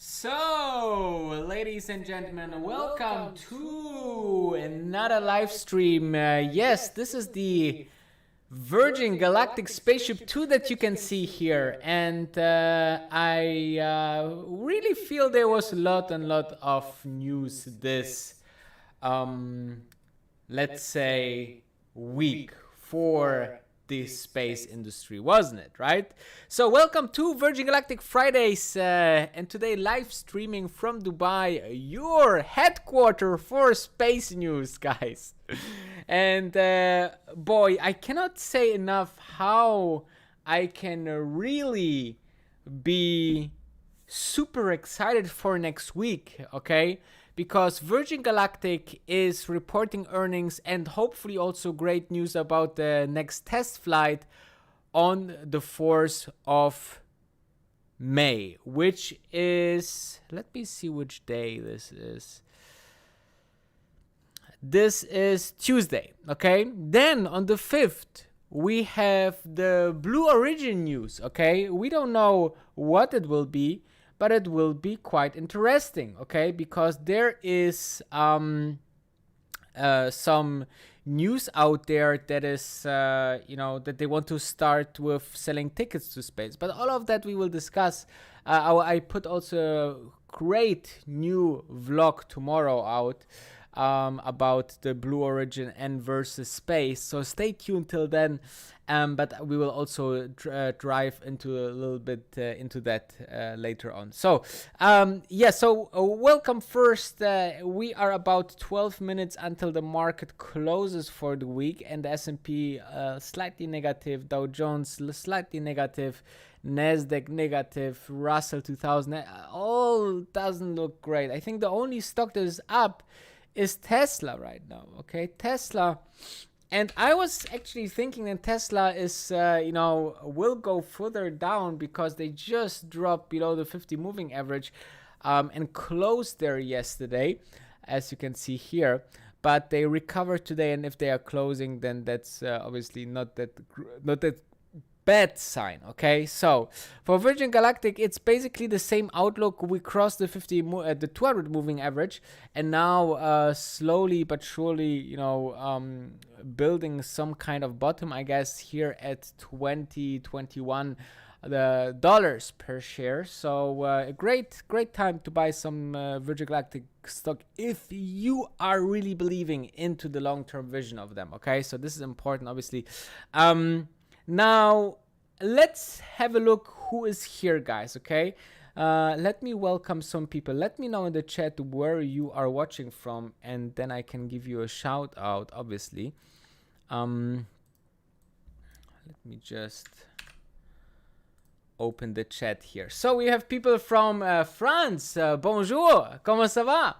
So, ladies and gentlemen, welcome to another live stream. Yes, this is the Virgin Galactic Spaceship 2 that you can see here, and I really feel there was a lot of news this, let's say, week for the space industry, wasn't it, right? So welcome to Virgin Galactic Fridays, and today live streaming from Dubai, your headquarter for space news, guys. And boy, I cannot say enough how I can really be super excited for next week, okay? Because Virgin Galactic is reporting earnings and hopefully also great news about the next test flight on the 4th of May, which is, let me see which day this is. This is Tuesday, okay? Then on the 5th, we have the Blue Origin news, okay? We don't know what it will be, but it will be quite interesting, okay? Because there is some news out there that is, that they want to start with selling tickets to space. But all of that we will discuss. I put also a great new vlog tomorrow out about the Blue Origin and versus space. So stay tuned till then. But we will also drive into a little bit into that later on. So, welcome first. We are about 12 minutes until the market closes for the week, and the S&P slightly negative, Dow Jones slightly negative, Nasdaq negative, Russell 2000 all doesn't look great. I think the only stock that is up is Tesla right now. Okay, Tesla. And I was actually thinking that Tesla is, will go further down because they just dropped below the 50 moving average and closed there yesterday, as you can see here. But they recovered today, and if they are closing, then that's obviously not that bad sign. Okay, so for Virgin Galactic, it's basically the same outlook. We crossed the 200 moving average, and now slowly but surely, building some kind of bottom, I guess, here at 2021 the dollars per share. So a great time to buy some Virgin Galactic stock if you are really believing into the long-term vision of them. Okay, so this is important, obviously. Now let's have a look who is here, guys. Okay, let me welcome some people. Let me know in the chat where you are watching from, and then I can give you a shout out, obviously. Let me just open the chat here. So we have people from France. Bonjour, comment ça va?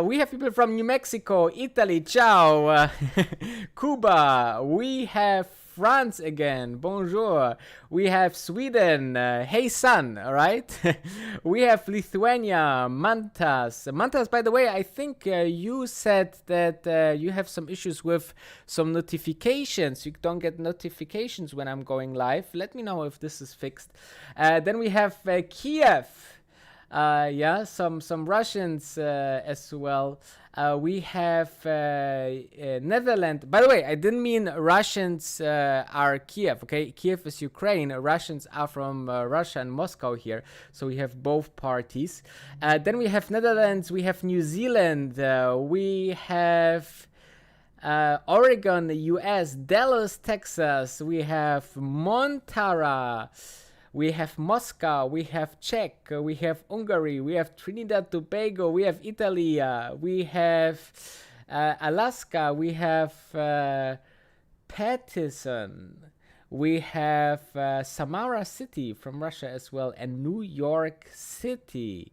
We have people from New Mexico, Italy, ciao. Cuba, we have France again, bonjour. We have Sweden, hey son, all right? We have Lithuania, Mantas. Mantas, by the way, I think you said that you have some issues with some notifications. You don't get notifications when I'm going live. Let me know if this is fixed. Then we have Kiev. Some Russians as well. We have Netherlands. By the way, I didn't mean Russians are Kiev, okay? Kiev is Ukraine. Russians are from Russia and Moscow here. So we have both parties. Then we have Netherlands. We have New Zealand. We have Oregon, US. Dallas, Texas. We have Montara. we have Moscow, we have Czech, we have Hungary, we have Trinidad Tobago, we have Italy, we have Alaska, we have Paterson, we have Samara City from Russia as well, and New York City.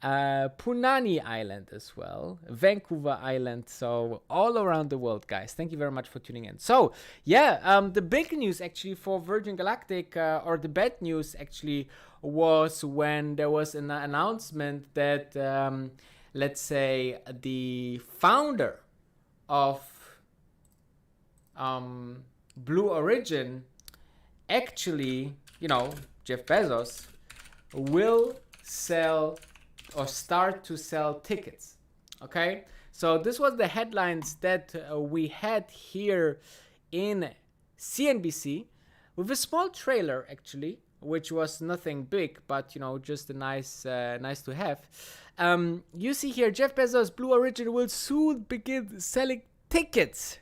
Punani Island as well, Vancouver Island, so all around the world, guys. Thank you very much for tuning in. So yeah, the big news actually for Virgin Galactic, or the bad news actually, was when there was an announcement that let's say the founder of Blue Origin, actually, Jeff Bezos, will sell or start to sell tickets. Okay, so this was the headlines that we had here in CNBC, with a small trailer actually, which was nothing big, but just a nice to have. You see here, Jeff Bezos' Blue Origin will soon begin selling tickets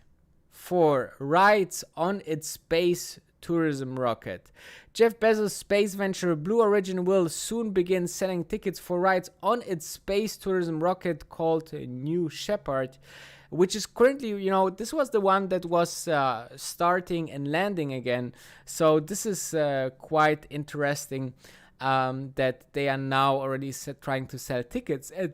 for rides on its space tourism rocket. Jeff Bezos' space venture Blue Origin will soon begin selling tickets for rides on its space tourism rocket called New Shepard, which is currently, this was the one that was starting and landing again. So this is quite interesting that they are now already trying to sell tickets. And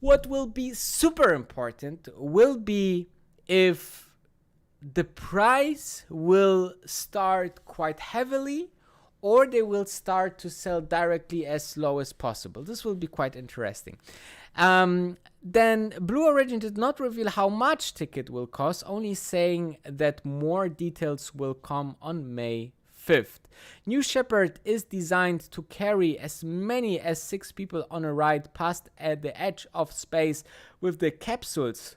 what will be super important will be if the price will start quite heavily, or they will start to sell directly as low as possible. This will be quite interesting. Then Blue Origin did not reveal how much ticket will cost, only saying that more details will come on May 5th. New Shepard is designed to carry as many as 6 people on a ride past at the edge of space, with the capsules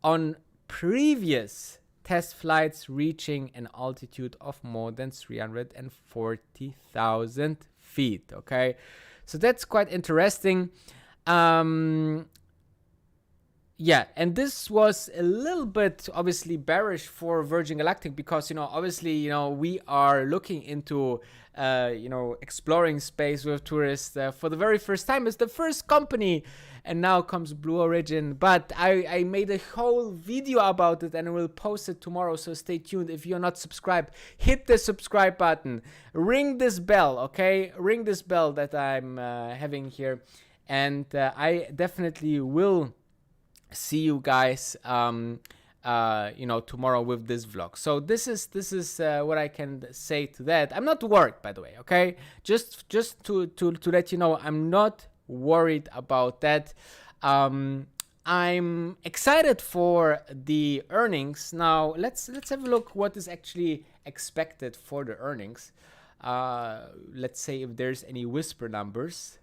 on previous test flights reaching an altitude of more than 340,000 feet. Okay, so that's quite interesting. Yeah, and this was a little bit obviously bearish for Virgin Galactic because, obviously, we are looking into, exploring space with tourists for the very first time. It's the first company, and now comes Blue Origin. But I made a whole video about it and I will post it tomorrow, so stay tuned. If you're not subscribed, hit the subscribe button. Ring this bell, okay? Ring this bell that I'm having here. And I definitely will see you guys tomorrow with this vlog. So this is what I can say to that. I'm not worried, by the way, okay? Just to let you know, I'm not worried about that. I'm excited for the earnings. Now let's have a look what is actually expected for the earnings. Let's say if there's any whisper numbers.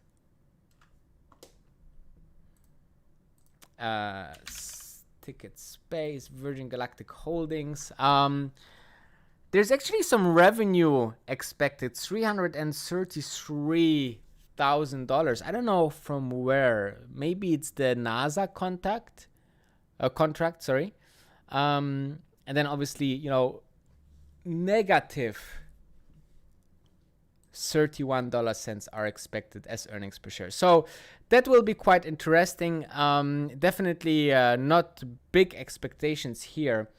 Ticket space, Virgin Galactic Holdings. There's actually some revenue expected, $333,000. I don't know from where. Maybe it's the NASA contract. And then obviously, negative $0.31 are expected as earnings per share. So that will be quite interesting. Definitely not big expectations here.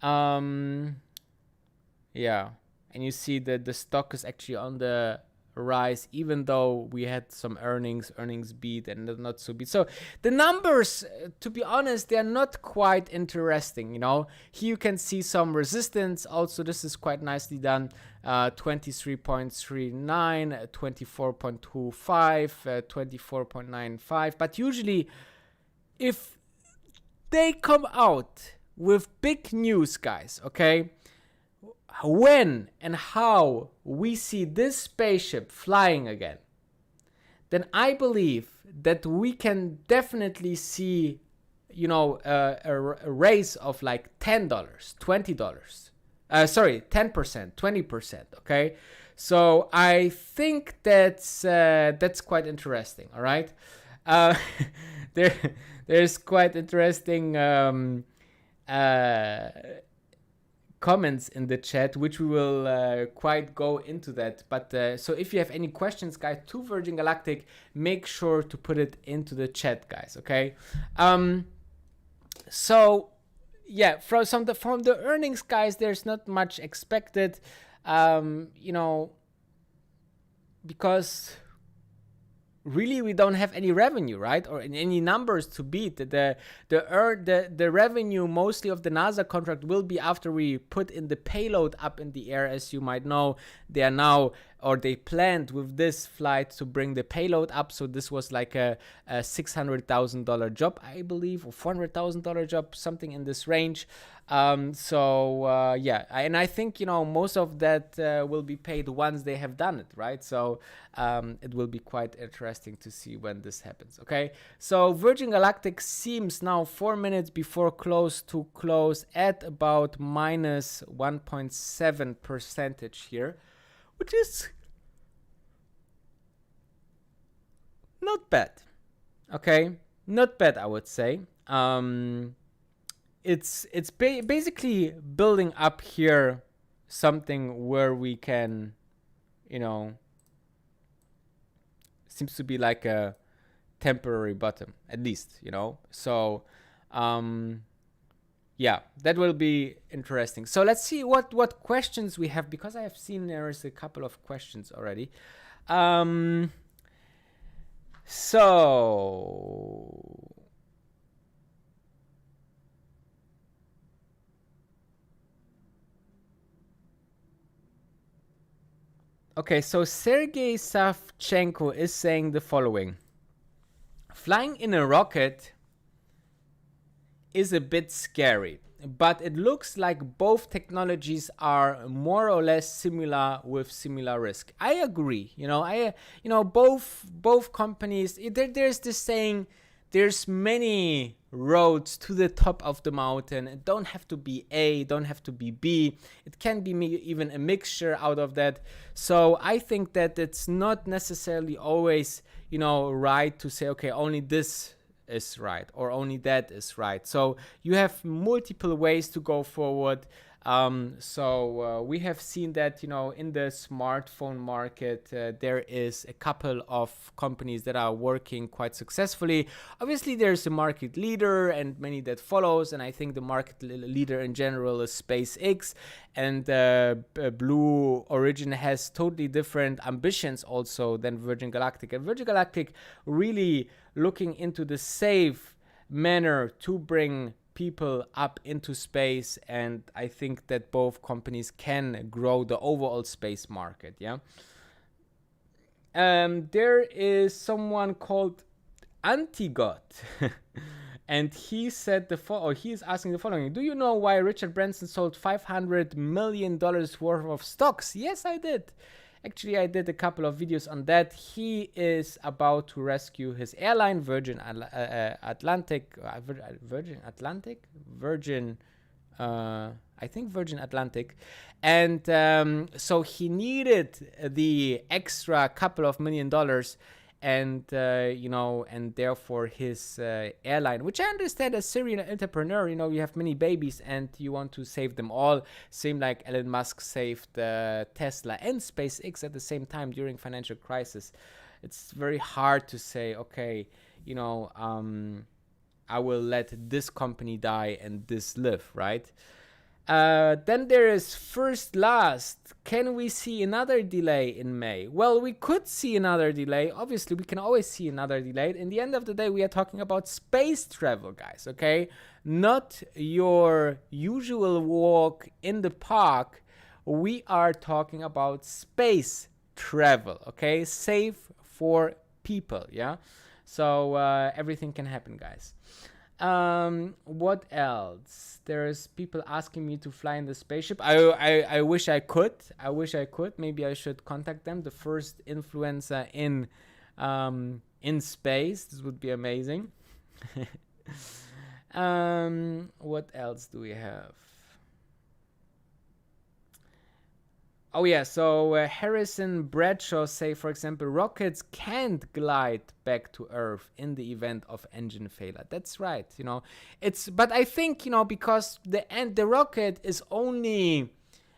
Yeah, and you see that the stock is actually on the rise, even though we had some earnings beat and not so beat. So the numbers, to be honest, they are not quite interesting. Here you can see some resistance. Also, this is quite nicely done. 23.39, 24.25, 24.95. But usually, if they come out with big news, guys, okay, when and how we see this spaceship flying again, then I believe that we can definitely see, a raise of like $10, $20. 10%, 20%. Okay, so I think that's quite interesting. All right, there's quite interesting comments in the chat, which we will quite go into that. But so if you have any questions, guys, to Virgin Galactic, make sure to put it into the chat, guys. Okay. So yeah, from the earnings, guys, there's not much expected. Because really we don't have any revenue, right, or any numbers to beat. The revenue mostly of the NASA contract will be after we put in the payload up in the air. As you might know, they are now, or they planned with this flight to bring the payload up. So this was like a $600,000 job, I believe, or $400,000 job, something in this range. Yeah, and I think most of that will be paid once they have done it, right? So it will be quite interesting to see when this happens. Okay, so Virgin Galactic seems now 4 minutes before close to close at about minus 1.7% here, which is not bad. Okay, not bad, I would say. It's basically building up here something where we can, seems to be like a temporary bottom, at least, So, yeah, that will be interesting. So let's see what questions we have, because I have seen there is a couple of questions already. So okay, so Sergei Savchenko is saying the following. Flying in a rocket is a bit scary, but it looks like both technologies are more or less similar with similar risk. I agree. Both companies, there's this saying, there's many roads to the top of the mountain. It don't have to be A, don't have to be B. It can be even a mixture out of that. So I think that it's not necessarily always, right to say, okay, only this is right or only that is right. So you have multiple ways to go forward. We have seen that, in the smartphone market, there is a couple of companies that are working quite successfully. Obviously, there's a market leader and many that follows, and I think the market leader in general is SpaceX, and Blue Origin has totally different ambitions also than Virgin Galactic. And Virgin Galactic really looking into the safe manner to bring people up into space, and I think that both companies can grow the overall space market. There is someone called Antigot and he said he is asking the following. Do you know why Richard Branson sold $500 million worth of stocks? Yes, I did. Actually, I did a couple of videos on that. He is about to rescue his airline, Virgin Atlantic. I think Virgin Atlantic. And so he needed the extra couple of $1 million, and and therefore his airline, which I understand as Syrian entrepreneur, you have many babies and you want to save them all, same like Elon Musk saved Tesla and SpaceX at the same time during financial crisis. It's very hard to say, okay, I will let this company die and this live, right? Then there is First Last. Can we see another delay in May? Well, we could see another delay. Obviously, we can always see another delay. In the end of the day, we are talking about space travel, guys, okay? Not your usual walk in the park. We are talking about space travel, okay? Safe for people, yeah? So everything can happen, guys. What else? There's people asking me to fly in the spaceship. I wish I could. Maybe I should contact them. The first influencer in space. This would be amazing. What else do we have? Oh yeah, so Harrison Bradshaw say, for example, rockets can't glide back to Earth in the event of engine failure. That's right, you know. But I think, you know, because the rocket is only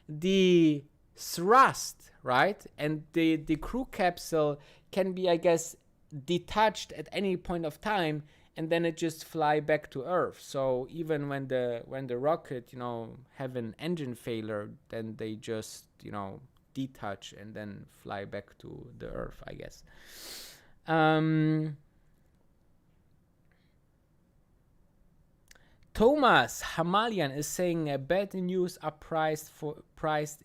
the thrust, right? And the crew capsule can be, I guess, detached at any point of time, and then it just fly back to Earth. So even when the rocket, you know, have an engine failure, then they just, you know, detach and then fly back to the Earth, I guess. Thomas Hamalian is saying bad news are priced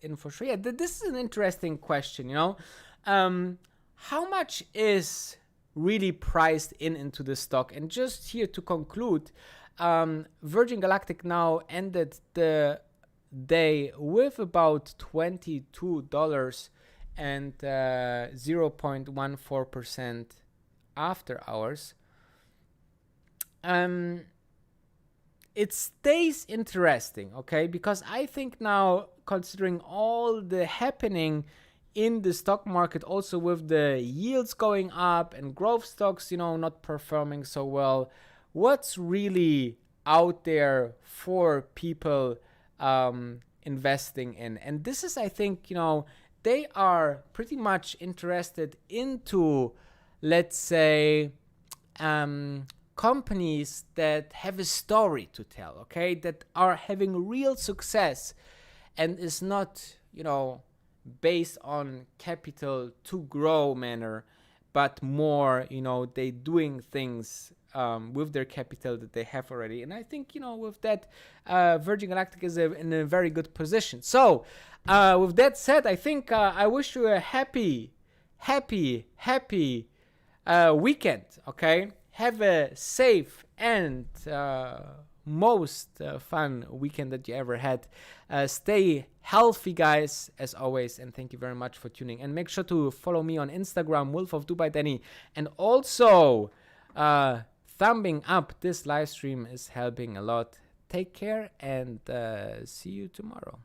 in for sure. Yeah, this is an interesting question. You know, how much is really priced into the stock? And just here to conclude, Virgin Galactic now ended the day with about $22 and 0.14% after hours. It stays interesting, okay? Because I think now, considering all the happening in the stock market, also with the yields going up and growth stocks, you know, not performing so well, what's really out there for people investing in? And this is, I think, you know, they are pretty much interested into, let's say, companies that have a story to tell, okay, that are having real success and is not, you know, based on capital to grow manner, but more, you know, they doing things with their capital that they have already. And I think, you know, with that, Virgin Galactic is in a very good position. So with that said, I think I wish you a happy weekend, okay? Have a safe and most fun weekend that you ever had. Stay healthy, guys, as always, and thank you very much for tuning. And make sure to follow me on Instagram, Wolf of Dubai Danny, and also thumbing up this live stream is helping a lot. Take care and see you tomorrow.